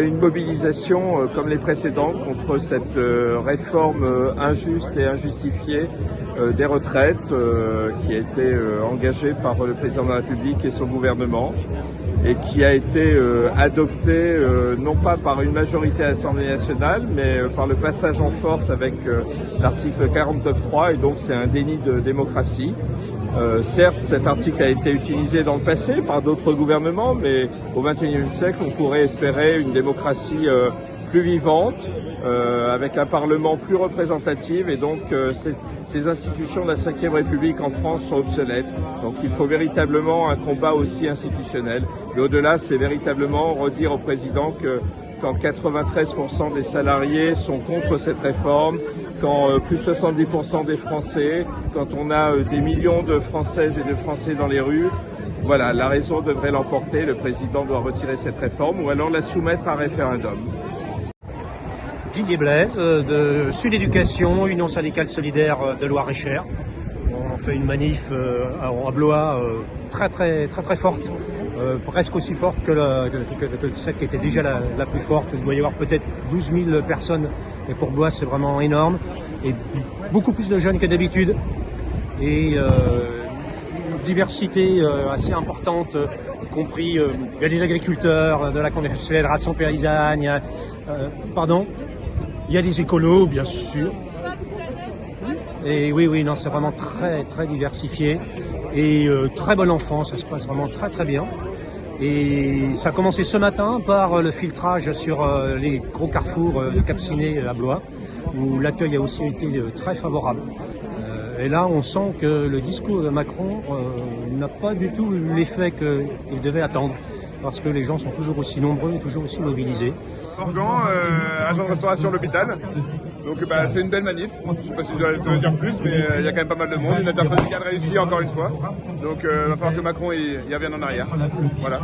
une mobilisation comme les précédentes contre cette réforme injuste et injustifiée des retraites qui a été engagée par le président de la République et son gouvernement et qui a été adoptée non pas par une majorité à l'Assemblée nationale mais par le passage en force avec l'article 49.3 et donc c'est un déni de démocratie. Certes, cet article a été utilisé dans le passé par d'autres gouvernements, mais au XXIe siècle, on pourrait espérer une démocratie plus vivante, avec un Parlement plus représentatif, et donc ces institutions de la Ve République en France sont obsolètes. Donc il faut véritablement un combat aussi institutionnel. Et au-delà, c'est véritablement redire au président que quand 93% des salariés sont contre cette réforme, quand plus de 70% des Français, quand on a des millions de Françaises et de Français dans les rues, voilà, la raison devrait l'emporter. Le président doit retirer cette réforme ou alors la soumettre à référendum. Didier Blaise, de Sud Éducation, Union syndicale solidaire de Loir-et-Cher. On fait une manif à Blois très forte. Presque aussi forte que celle qui était déjà la plus forte. Il doit y avoir peut-être 12 000 personnes, et pour Blois c'est vraiment énorme. Et beaucoup plus de jeunes que d'habitude. Et une diversité assez importante, y compris il y a des agriculteurs, de la Confédération paysanne, il y a des écolos bien sûr. Et oui, non, c'est vraiment très diversifié et très bon enfant, ça se passe vraiment très bien. Et ça a commencé ce matin par le filtrage sur les gros carrefours de Cap-Ciné à Blois, où l'accueil a aussi été très favorable. Et là, on sent que le discours de Macron n'a pas du tout l'effet qu'il devait attendre, parce que les gens sont toujours aussi nombreux et toujours aussi mobilisés. Morgan, agent de restauration à l'hôpital. Donc c'est une belle manif. Je ne sais pas si je dois dire plus, mais il y a quand même pas mal de monde. Une intersyndicale réussie encore une fois. Donc il va falloir que Macron y revienne en arrière. Voilà.